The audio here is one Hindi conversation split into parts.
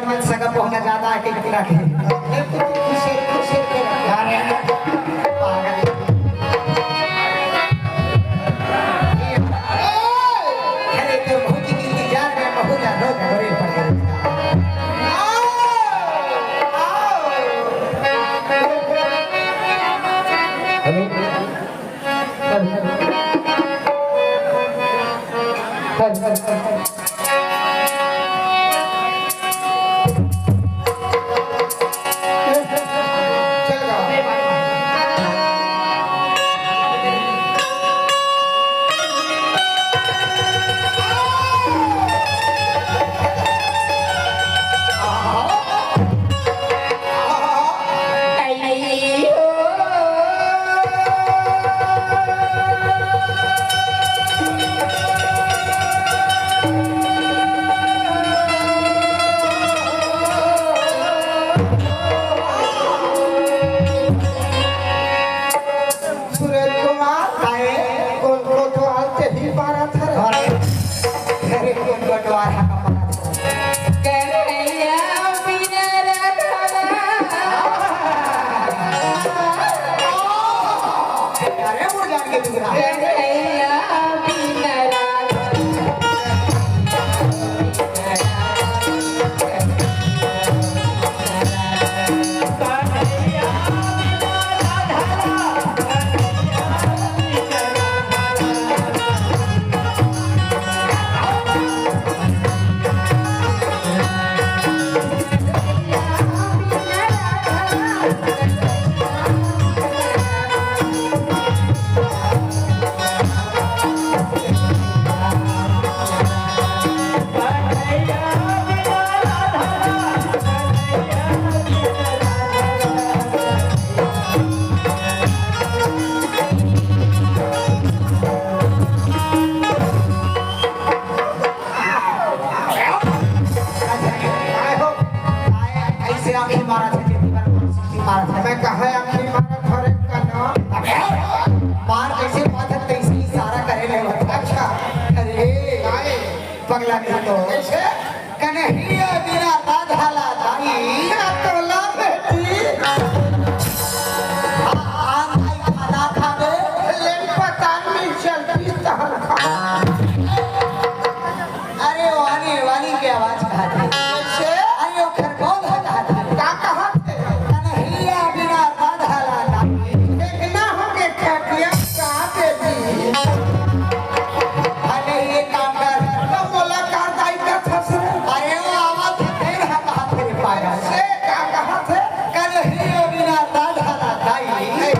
मत सगा पहुंचा जाता है कि कितना के खुशी खुशी के यार पागल अरे तो बहुत ही इंतजार में बहुत ज्यादा घबरे पड़ गए पगला तो कन्हैया बिना राधा ला दाई तो ला बेटी आई खाना खावे ले पता नहीं चलती तहल खा अरे वानी वानी की आवाज कहा थी अरे वो खरगोश कहा थे कन्हैया बिना राधा ला दाई देखना हो के खटिया कहाँ पे दी अरे ये काम कर अरे वो आवाज फिर कहा थे पाया से कहा थे कन्हैया बिना राधा ला दाई अरे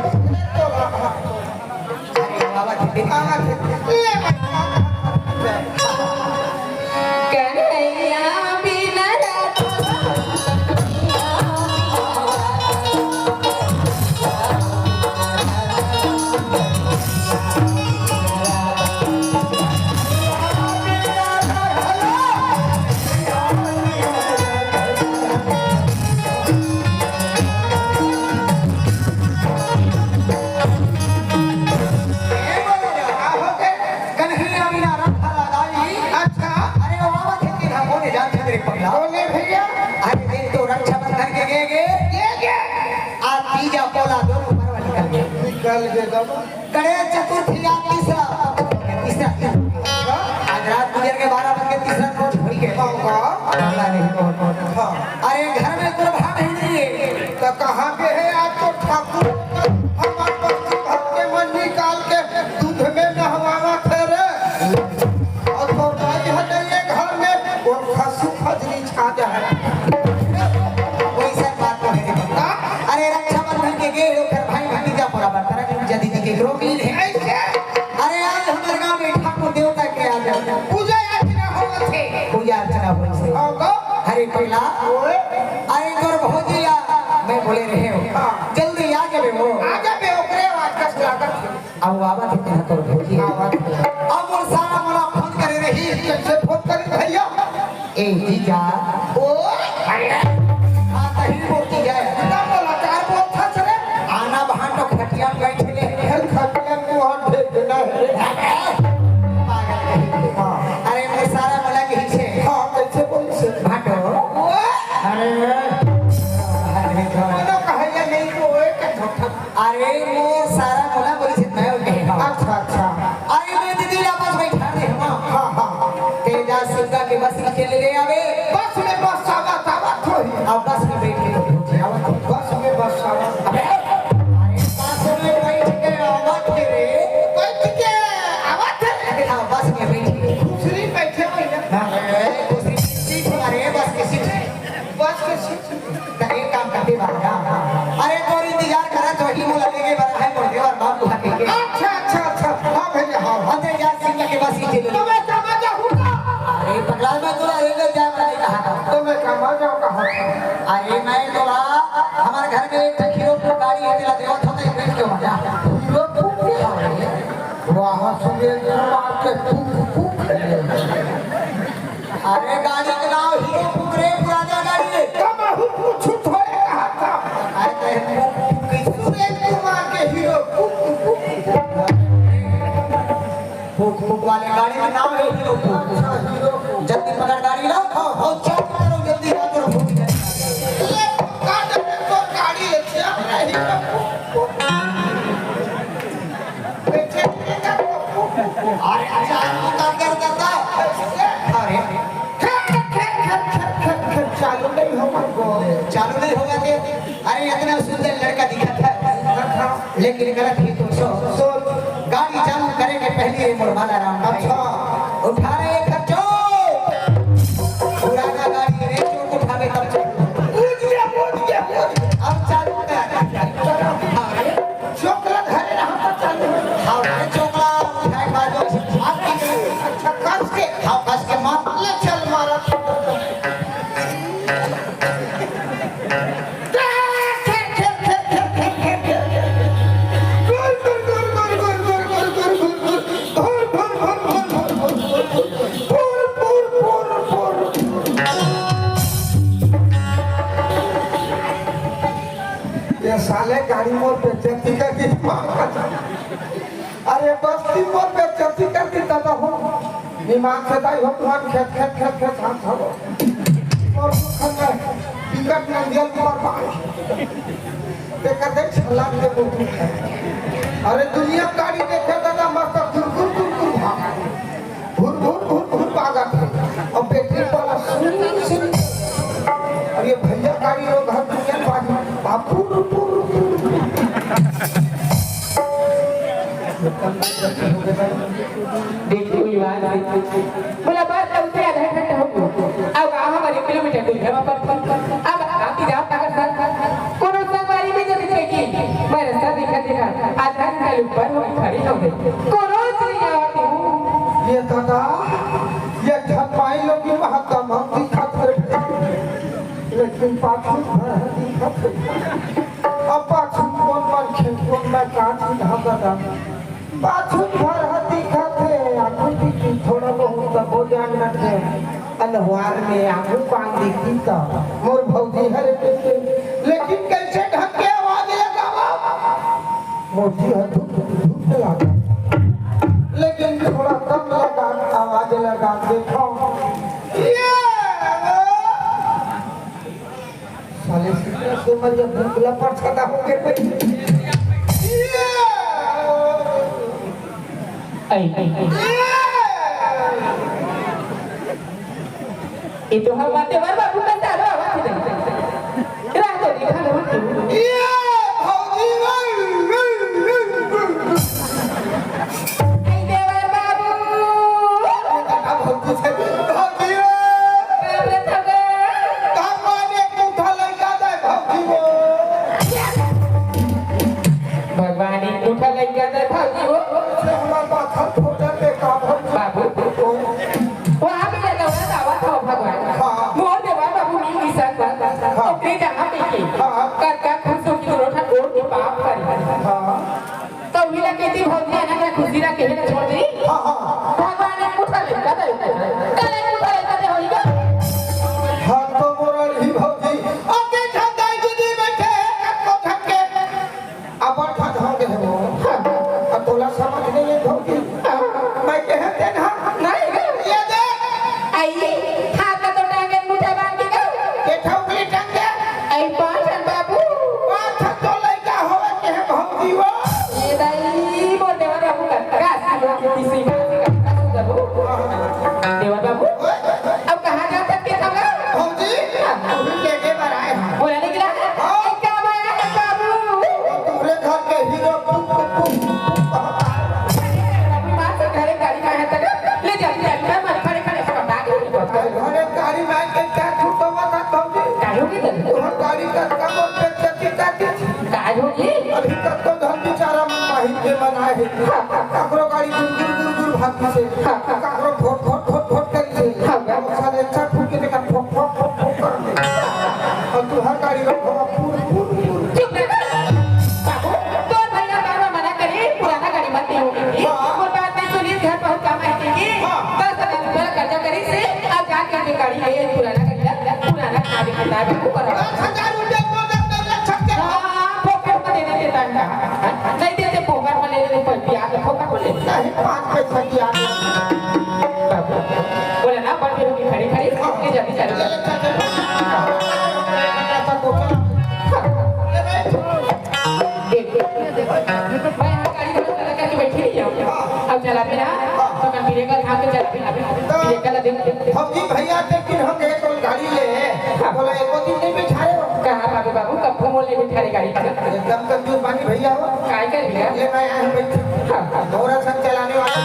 आवाज थे ले कन्हैया बिना गणेश चतुर्थी या तीसरा आज रात गुजर के 12 बज के तीसरा रोज भरी के अरे घर में दुर्भा नहीं है तो कहाँ पे है आज तो ठाकुर हमारे भक्त के मन निकाल के दूध में नहवावा थे रे और तो नहीं है ये घर में वो खसु खजरी छा जाए कोई सा बात नहीं है अरे रक्षाबंधन के गेड़ कर भाई भतीजा पूरा बर्तारा दीदी के ग्रोमीन है अरे आज हमारे गांव में ठाकुर देवता के आ जाओ पूजा अर्चना हो थे पूजा अर्चना हो से हरे पहला अरे तोर भौजिया मैं बोले रहे हो जल्दी आ जाबे वो ओकरे आवाज कस लागत अब आवा थे तोर भौजिया अब मोर सारा मोला फोन करे रही कैसे फोन करी भैया ए जीजा ओ हां तही बोलती जाए ना बोला चार बोल था सरे आना बहान तो खटिया बैठे खटिया को हाथ भेज देना है पागल कहीं अरे मैं सारा मला के से हां कैसे बोल से भाटो सुगा के बस के ले आवे बस में बस आवत होई अब बस में बैठ के आवत बस में बस आवत अबे अरे बस में बैठ के आवत रे बैठ के आवत हाँ बस में बैठ के दूसरी बैठे हुए ना दूसरी सीट अरे बस की सीट तो एक काम करते बाबा अरे तोर इंतजार करा तो ही मोला लेके बड़ा है मोर देवर बाप को के अच्छा हां भैया हां अंदर जा सिंह के बस सीट ले तो मैं कमा जाऊंगा अरे पगला में तोला लेके जा मैं कहा तो मैं कमा जाऊं कहां अरे मैं तोला हमारे घर में एक हीरो की गाड़ी है दिला देवा था तो बैठ के मजा हीरो फूक वाह सुबह मार के फूक अरे गाड़ी का नाम हीरो फुकरे पुराना गाड़ी है कमा पूछू थोड़े कहा था अरे सुबह कुमार के हीरो फुक वाले गाड़ी का नाम है हीरो फुक जल्दी पकड़ गाड़ी लाओ और चल करो जल्दी आ करो फुक ये गाड़ी तो गाड़ी है क्या बैठे अरे अच्छा काम करता अरे चालू नहीं होगा के अरे इतना सुंदर लड़का दिखा था लेकिन गलत ही तो सोच गाड़ी चालू करे के पहले मुरबाला राम अच्छा उठा रहे खर्चो पुराना गाड़ी रे चोट उठावे तब कूद गया अब चालू कर अरे चोकला धरे रहा चालू अरे चोकला उठाए बाजू अच्छा कस के मार ले चल मारा ये साले गाड़ी मोर पे चलती करके अरे बस्ती मोर पे चलती करके दादा हो दिमाग से दाई हो तुम्हारे खेत हाथ हो और खन्ना टिकट न दिया तुम्हार भाई देखा देख छलांग दे बोलती है अरे दुनिया गाड़ी देखे दादा मस्त घुर भागा थे और बैटरी वाला सुन और ये भैया गाड़ी लोग घर दुनिया बाजी बापू देखो युवान बोला बात अब से आधा घंटा हो अब हमारे किलोमीटर दूर है अब आपकी जाप अगर सर कोनो सवारी में जब की मैं रास्ता देखा आधा घंटा ऊपर हो खड़ी हो गई कोनो नहीं आती हूं ये दादा ये झपाई लोग की महत्तम हम दिखत लेकिन पाछू भर दिखत अब पाछू कौन मैं काट ढाका पाछू भर दिखत है आगू की थोड़ा बहुत तो हो जान रखे अनवार में आगू पान दिखती तो मोर भौजी हर लेकिन कैसे ढक के आवाज लगावा मोटी है धूप लगा लेकिन थोड़ा कम लगा आवाज लगा देखो साले से मर जब भूखला पर छता हो के ये तो हम बातें बार भूखा चालो आवाज दे रात को दिखा लो भौजी देवर बाबू भौजी से भौजी भगवान उठा लग गया था भाजी वो बाबू वहाँ पे लगा हुआ दावा था भगवान मोर देवा बाबू नहीं निशान बात अपने जहाँ पे की कर का खुशों की रोटा ओढ़ के पाप कर तो मिला कहती भौजी है ना खुशी ना कहना छोड़ दी भगवान उठा लग गया था के बनाए है ककरो गाड़ी गुर भागी से ककरो फोट फोट फोट फोट करी से साले अच्छा फूक के देखा फोक फोक फोक फोक कर दे और तू हर गाड़ी में पूर पूर चुप रह बाबू तो भैया बाबा मना करे पुराना गाड़ी मत देगी और बात नहीं सुनी घर पहुंच काम आएगी बस बड़ा कर्जा करी से अब जाके के गाड़ी ले पुराना गाड़ी खरीदा बाबू करो 10,000 रुपया को दे लक्षक के फोकट में देने देता है नहीं देते फोकट में ले ले पर ब्याज फोकट में ले नहीं 5 पैसा की आ बाबू बोले ना बड़ की खड़ी खड़ी ये जल्दी चल मैं यहाँ गाड़ी लगा करके बैठी नहीं हूँ अब चला फिर तो मैं मेरे का खा के चला फिर मेरे का दिन हम जी भैया लेकिन हम एक गाड़ी ले बोला एको दिन नहीं बिठा रहे हो कहाँ बाबू बाबू कब मोल ले बिठा गाड़ी एकदम कंजूस बानी भैया हो काय कर भैया ले मैं यहाँ बैठी दोरा सब चलाने वाला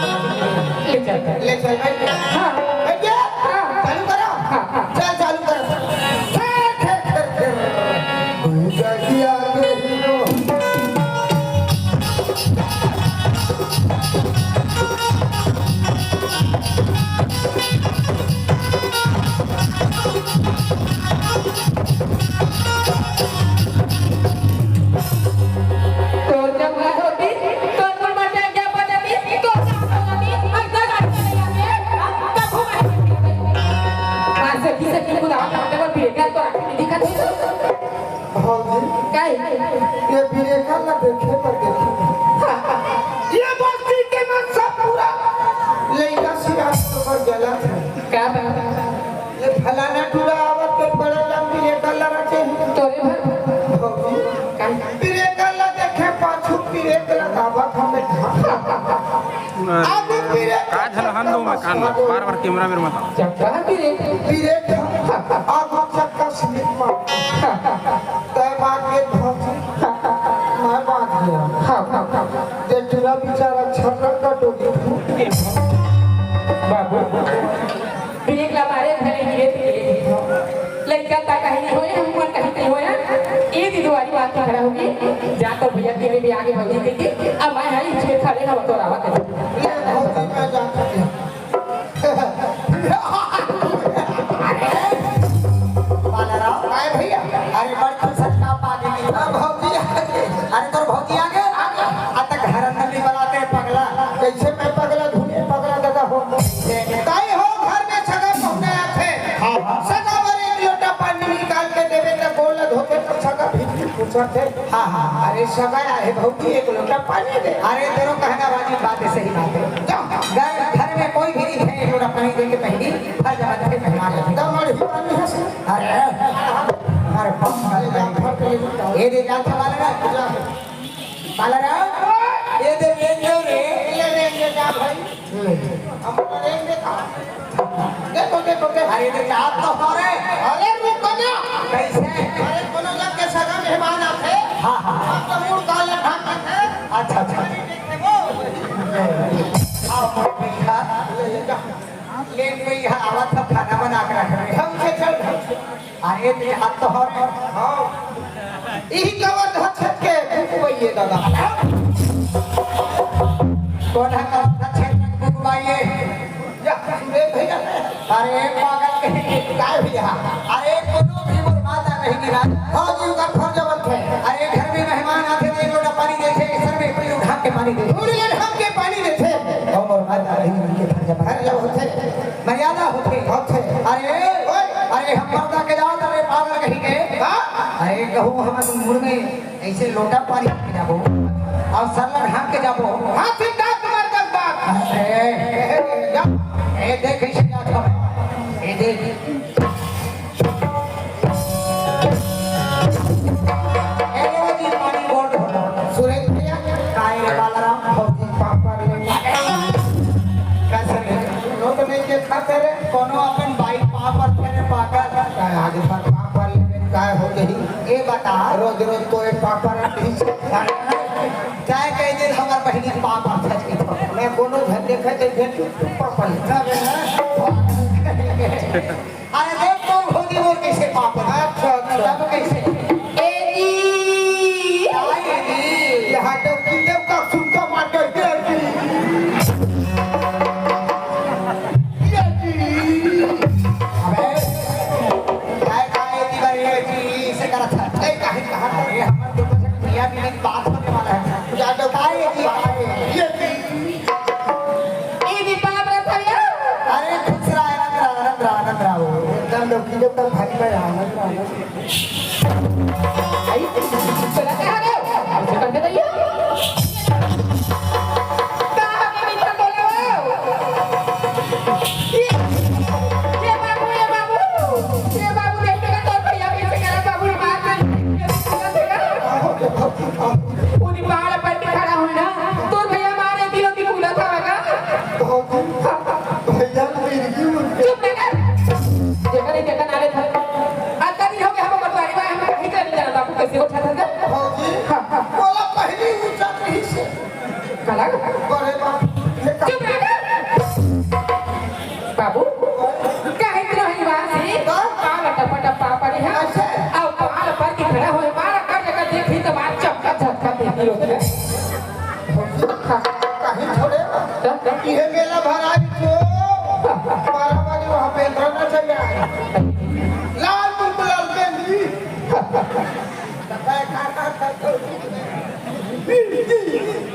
ले चल ले चल बैठ हाँ बैठ गया चालू करो चल चालू करो गाड़ी आगे हीरो ये बिरेका ना देखे पर देखे ये बस्ती के में सब पूरा लइका सियास पर गलत है क्या ये फलाना टूरा आवत के बड़े लंबी बिरेका लगाते हैं तोरे भर बिरेका ला देखे पाछू बिरेक लगावत हमें आगे बिरेक आज हम दो में कान बार-बार कैमरा मेरे मत चक्का बिरेक आगे चक्का स्लिप मार तय बात के धोती मैं बात गया ये टूरा बेचारा छक्का का टोपी बाबू ब्रेक ला मारे भले गिरे लड़का ता कहीं होए हम मन कहीं नहीं होया ये दी दुआरी बात पे खड़ा होगी जा तो भैया के भी आगे बढ़ गई अब मैं हाई छे खड़े हम तो रावा कर ये धोती में जा बालाराव आए भैया अरे बड़ खुशट का पागे नहीं भौजी अरे तोर भौजी आगे आता घर अंदर नहीं बनाते पगला कैसे मैं पगला धुने पगला दादा हो ताई हो घर में सगा पहुंचे आथे सगा पर एक लोटा पानी निकाल के देवे तो बोल धोते तो सगा भी पूछते हाँ अरे सगा है भौजी एक लोटा पानी दे अरे तेरो कहना वाली बात है सही बात है घर में कोई भी नहीं है लोटा पानी दे के पहली हर जगह पे मेहमान है दमड़ ही पानी है अरे अरे बाप ये दे जाता बालाराव ये दे लेंगे रे ले लेंगे जा भाई हम लेंगे का देखो अरे दे आप तो हो रे अरे रुको ना कैसे अरे कोनो लग के सगा मेहमान आते हाँ आप तो मुंह काला ढाक के अच्छा आओ भैया लेन में यहाँ आवा था खाना बना कर रख रहे ढंग से चल अरे ते हाथ तो हो रे हाँ यही कवर धछत के बुकवाइए दादा कौन है का छेद बुकवाइए या सुरे भैया अरे पागल कहीं काय भैया अरे कोनो भी माता नहीं गिरा हाँ जी का फर्ज बनते अरे घर में मेहमान आते थे लोटा पानी देते सर में कोई उठा के पानी दे पूरी हम के पानी देते और माता नहीं उनके हर जब होते मर्यादा होते अरे हम पर्दा के जाओ अरे पागल कहीं के अरे कहूँ हम मुड़ में ऐसे लोटा पानी पी जाबो और सर ढाक के जाबो हाथी डाक मार कर बात ए देख ऐसे जात हम ए देख जी पानी बोल सुरेश भैया काय रे बालाराम भौजी पापा ले कैसे लोग नहीं के खाते रे कोनो अपन बाइक पापर फेरे पाकर काय आगे पर पापा ले काय हो गई ए बता रोज रोज तो एक पापा रही चाहे कई दिन हमार बहिनी पापर सच की तो मैं कोनो घर देखे तो भेट पापा ले अरे देख तो भोगी मोर कैसे पापर अच्छा तब कैसे यहाँ तो किले का सुनता अरे खुश रहा आनंद रहा वो एकदम लोकी जब तक भाई में आनंद आई चला कहां गए अब से करके दैया कहां के मित्र बोले ये बाबू देखते का तो भैया पीछे करा बाबू ने बात उनी पहाड़ पर खड़ा हुई ना तो भैया मारे दिलों की फूला था का भैया मेरी चुप कर जगह नाले था आता नहीं हो गया हम बटवारी में हम कहीं कर नहीं जाना बाबू कैसे उठा था बोला पहली ऊंचा नहीं से कला बड़े बाप चुप बाबू काहे इतना ही बात है पाला टपटा पापा रे हां आओ पाला पर की खड़ा होए मारा कर जगह देखी तो बात चमका झटका देती होती है कहीं छोड़े ये मेला भराई तो हमारा वाली वहां पे रहना चाहिए लाल बुलबुल बेंदी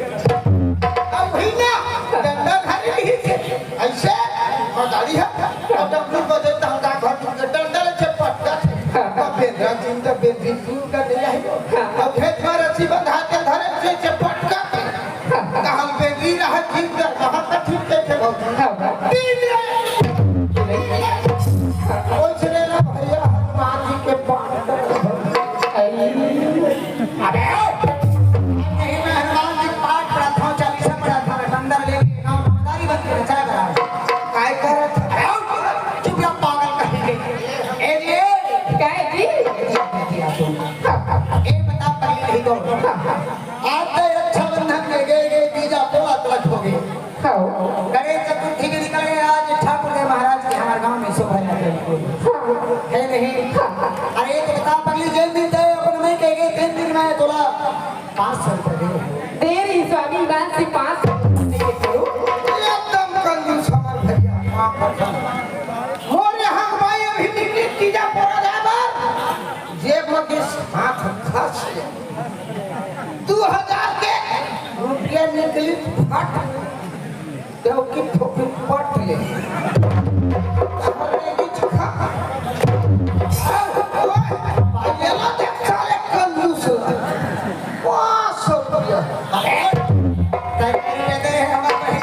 अब ही ना डंडा खाने नहीं ऐसे और गाड़ी है अब डंडा बजे डंडा घर डंडा ले चपट का बेंद्रा चिंता बेंदी का नहीं है अब खेत में रस्सी बंधा के धरे से चपट का कहां बेंदी रहा ठीक कर कहां तक ठीक है ओछने ना भैया हनुमान जी के पास अबे नहीं मैं हनुमान जी पाठ पढ़ा था 40 पढ़ा था अंदर लेके नाम नमदारी बन के चला गया काय करत चुप रह पागल कहेंगे ए काय जी ए बता पहले नहीं तो आज तो रक्षाबंधन में गए बीजा पोला तलक हो गए खाओ गणेश चतुर्थी के निकल गए आज ठाकुर देव महाराज के हमारे गांव में शोभा है नहीं अरे तो बता पगली जेल दिन थे अपन में कह गए 3 दिन में तोला 500 रुपए दे तेरी स्वामी बात से 5 नहीं करो एकदम कंजूस हमार भैया मोरे हम भाई अभी निकली तीजा पोरा जाबर जेब में किस हाथ खस 2000 के रुपया निकली फट देव की ठोकी पट ले अरे की छखा ये ला देख साले कंजूस 500 रुपया तय दे हमारे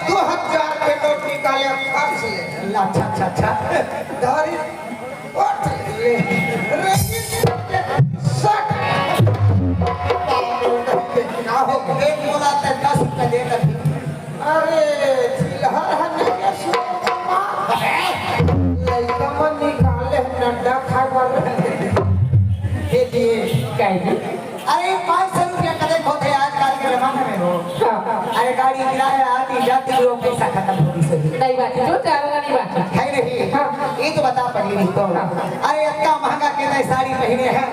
2000 के नोट निकाले खर्च ले अच्छा अच्छा दारी उठ ले सट ना हो एक बोला तो 10 रुपए दे कर अरे चिल्हर हने के सुमा लइका मन निकाले नड्डा खाए वाले दे दिए काय जी अरे 500 रुपया कदे खोते आजकल के जमाने में हो अरे गाड़ी किराया आती जाती लोग पैसा खत्म हो गई सही नहीं बात जो चारों नहीं बात है नहीं ये तो बता पड़ी नहीं तो अरे इतना महंगा के नई साड़ी पहने हैं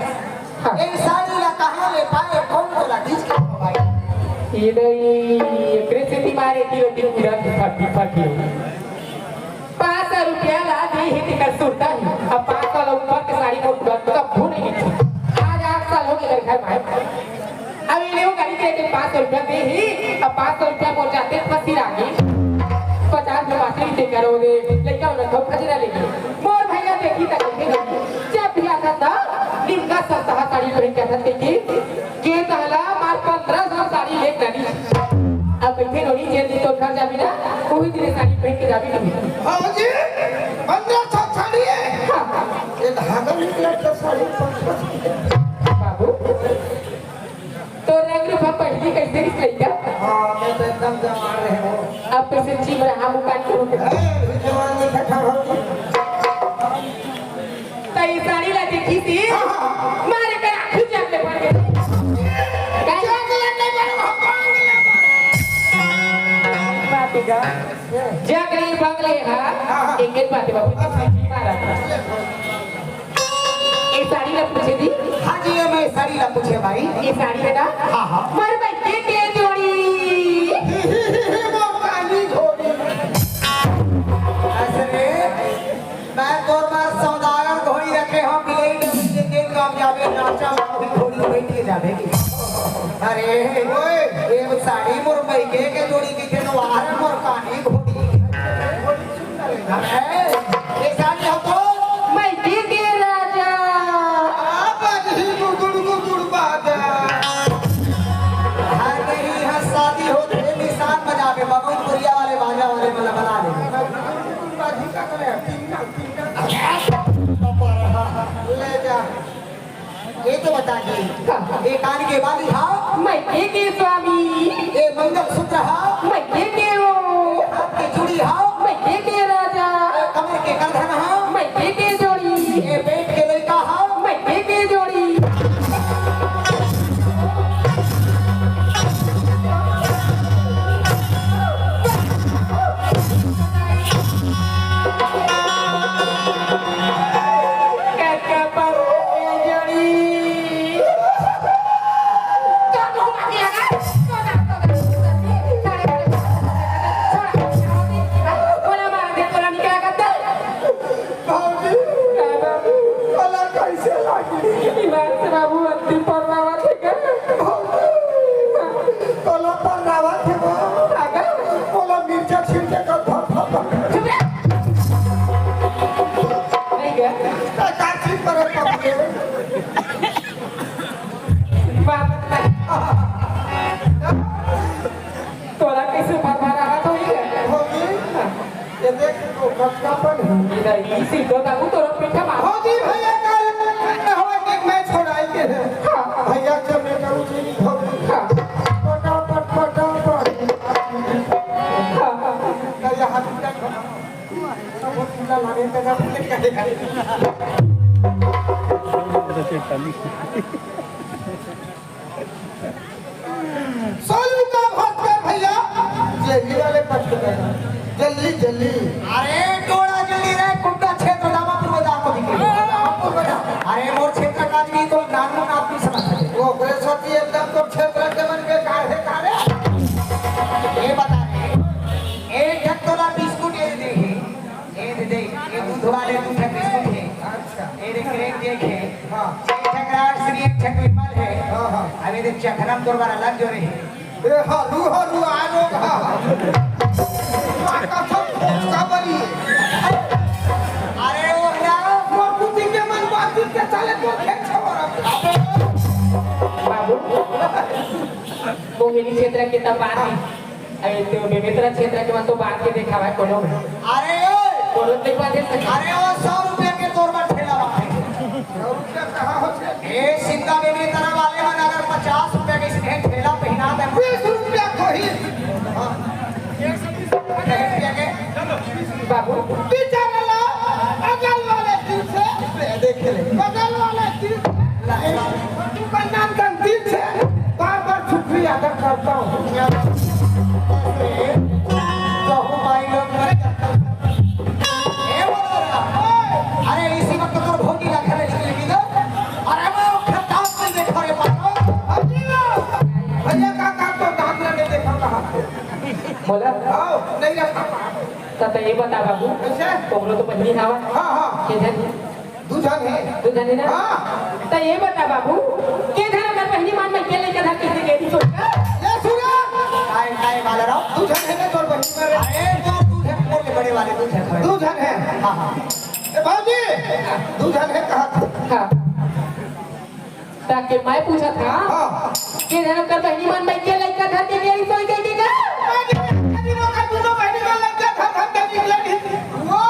ये साड़ी ला कहां ले पाए कौन बोला किस के भाई ये नहीं कृषि मारे की रोटी पूरा फटी 500 रुपया ला दी ही कर सुरता ही अब 5 साल ऊपर के साड़ी को तो भूल नहीं थी आज 8 साल हो गए घर भाई अब ये लोग गाड़ी के 500 रुपया दे ही अब 500 रुपया पहुंच जाते फंसी रागी 50 में बाकी दे करो रे लड़का उन्हें तो खजरा लेगी मोर भैया देखी तक जब भी आता था निम्का सस्ता साड़ी पहन के आता देखी के तहला मार 1500 साड़ी लेक नहीं अब बैठे नोनी जेल दी तो घर जाबी ना कोई दिन साड़ी पहन के जाबी नहीं हां जी 1500 साड़ी है ये धागा निकला तो साड़ी 500 बाबू तो रंग रूप पहली कैसे निकलेगा हां मैं तो एकदम जमा रहे हो अब कैसे चीज रहा मुकान को जवान में इकट्ठा हो तई साड़ी ला देखी थी मारे कर आंख जाग ले पड़ गए काय जंगल नहीं बन बातिका जगली बंगले हां एक एक बात बाबू मारा ये साड़ी ला पूछे दी हां जी ये मैं साड़ी ला पूछे भाई ये साड़ी बेटा हां हां मर बैठे के जोड़ी वो काली घोड़ी असरे मैं तोर बार सौदागर घोड़ी रखे हो बिलेट के कामयाबी नाचा भी घोड़ी बैठ के जावे अरे ओए ये साड़ी मुरमई के जोड़ी की के नवार मोर कानी घोड़ी ये साड़ी हो तो मैं के राजा बाजी गुड़ बाजा हर कहीं यहाँ शादी हो तो निशान बजा के बबूपुरिया वाले बाजा वाले मतलब बना दे बाजी का करे ले जा ये तो बता दी ये कान के बाली हाँ मैं के स्वामी ये मंगल सूत्र हाँ मैं के हो हाथ की चूड़ी हाँ मैं के राजा कमर के कंधन हाँ मैं के जोड़ी ये पेट के लड़का हाँ मैं के जोड़ी तोरा कैसे भरभरा रहा तो ये देख तो कचकापन इधर इसी तो काबू तो पीछे मार होगी भैया कल हवा के मैच छोड़ाई के भैया जब मैं करूँ चीनी होगी पटापट भैया हाथ तक सब पूरा लाने तक सोलू का भाग कर भैया जल्दी वाले पट जल्दी जल्दी अरे टोड़ा जल्दी रे कुंडा क्षेत्र दामापुर बाजार को दिखे अरे मोर क्षेत्र का भी तो नानू ना भी समझ सके वो बृहस्पति एकदम तो क्षेत्र के मन के काहे ये बता रहे एक ढक तोला बिस्कुट ये दे ये दूध वाले दूध ढक बिस्कुट है अच्छा ये देख है हाँ एक ढक राज श्री एक ढक विमल है हाँ हाँ अभी देख चखरम तोर वाला लग जो रही ए हरू आनो का का सब का बरी अरे वो ना मोर कुटी के मन बात के चले तो खेत छवरा बाबू वो मेरी क्षेत्र के तब बात है अरे तो बेमेतरा क्षेत्र के मन तो बात के देखा है कोनो अरे कोनो देखवा दे सके अरे वो 100 रुपए के तोर पर ठेला बाटे रुपया कहां होछे ए सिंगा बेमेतरा वाले मन अगर 50 रुपए के इसने ठेला पहना दे 20 रुपया कोही रुपया के बाबू बेचारा ला अगल वाले दिन से देख ले बगल वाले दिन दुकान नाम का दिन से बार शुक्रिया अदा करता हूं कहूं भाई लोग ए बोला अरे इसी वक्त तो भोगी का घर निकलेगी ना अरे मैं खत्ता में देखो रे पागल भैया का काम तो दांत ने देखा कहा बोला आओ नहीं रखा तब ये बता बाबू कैसे तोमरो तो बंदी हवा हां हां के जन दूधन है तू जाने ना हां तो ये बता बाबू के धर अगर पहली मान में केले के धर किसी गेड़ी सोच ये सुना काय वाला रहो दूधन है ना तोर बहिनी में अरे तो दूध है मोर के बड़े वाले दूध है दूधन है हां हां ए बाबूजी दूधन है कहा हाँ ताकि मैं पूछा था हां कि धर अगर पहली मान में केले के धर के गेड़ी सोच गई का दिनों का दोनों बहिनी का लग गया था धंधा निकले वो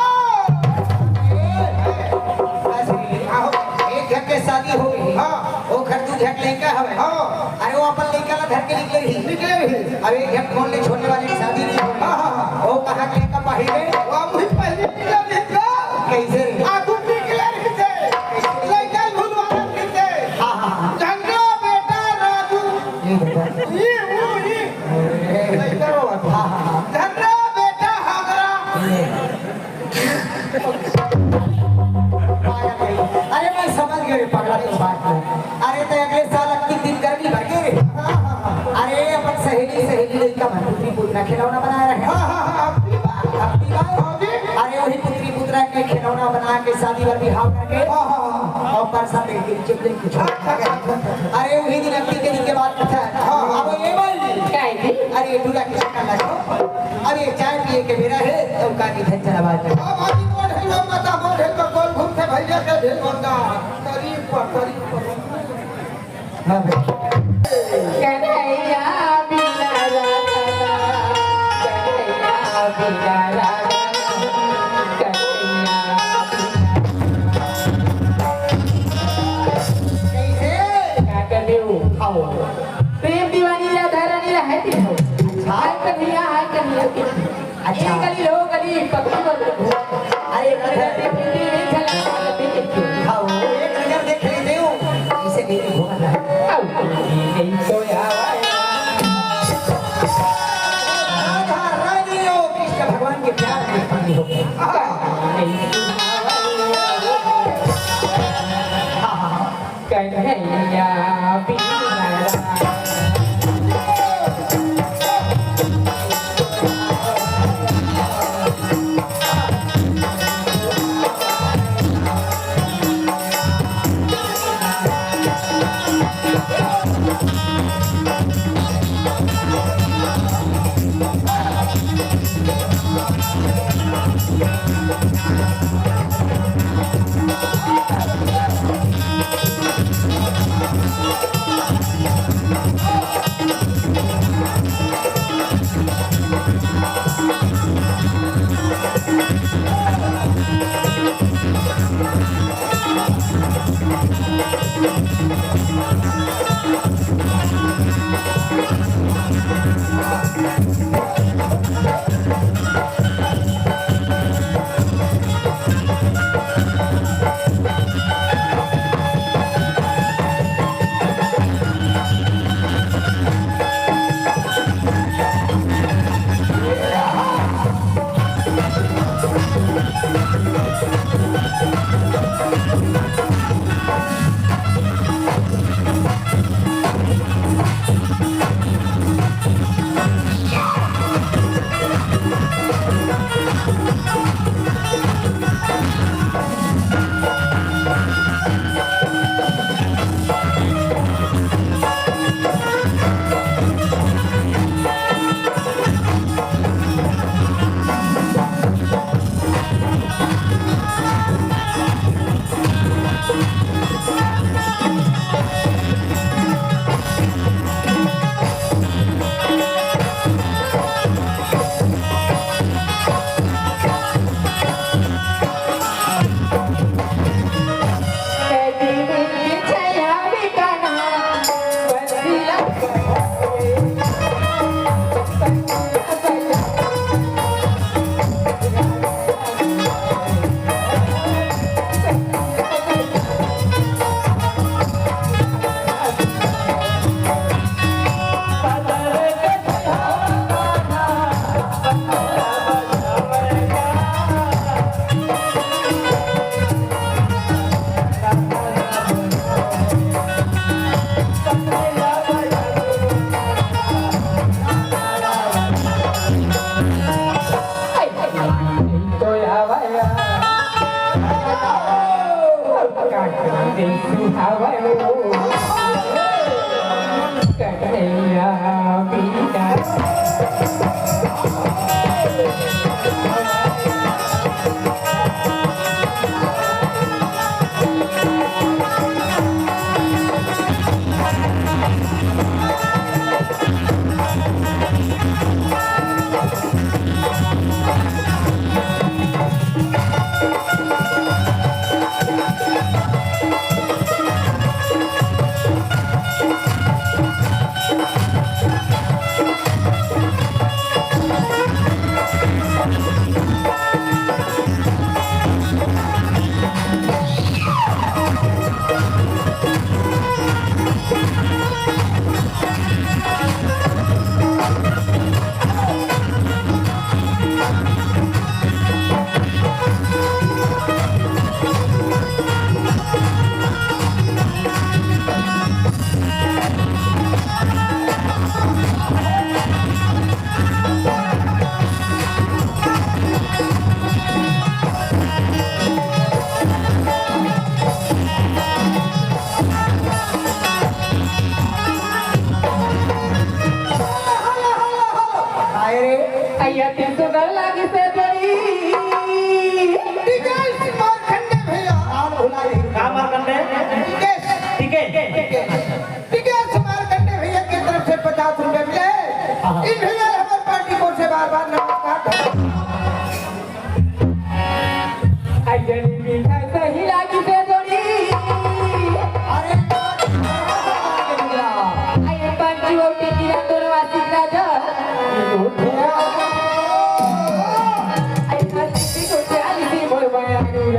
एक घर के शादी हो गई हां वो घर दूध है लड़का हवे हां अरे वो अपन लड़का ला घर के निकले ही निकले भी अब एक घर खोल ले छोड़ने वाले की शादी नहीं हुई हां हां वो कहा के का पहले वो मुझ पहले निकले निकला कैसे आगू निकले थे लड़का भूलवाना थे हां हां झंडा बेटा राजू ये बेटा ये वो ये लड़का वो हां हां झंडा बेटा हागरा अरे मैं समझ गए पगला की बात अरे तो अगले साल अगले दिन गर्मी भर गए अरे अपन सहेली लड़का मन पुत्री पुत्र खिलौना बना रहे हैं हां हां अपनी बात अपनी बात अरे वही पुत्री पुत्र के खिलौना बना के शादी वाली हाव करके हां हां और परसा पे के चिपले कुछ अरे वही दिन अगली के दिन के बाद पता है अब ये बोल क्या है जी अरे ये दूल्हा किसी का लगो अरे चाय पिए के मेरा है तो का की धन आवाज में अब आदि मोड़ है लोग मता मोड़ है तो गोल घूम के भैया के ढेर बंदा करीब पर हां भाई कन्हैया बिना राधा कन्हैया बिना राधा कन्हैया कैसे क्या कर रहे हो आओ प्रेम दीवानी राधा रानी रहती हो हाय कन्हैया अच्छा ये गली लो गली पकड़ लो अरे नजर पिंडी नहीं चला देखो आओ एक नजर देख लेते हो इसे नहीं घूमना आओ नहीं तो यार राधा रानी हो कृष्ण भगवान के प्यार में पड़ी हो कन्हैया बिना राधा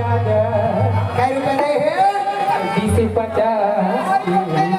प्याज कै रुपए दे है 20 से 50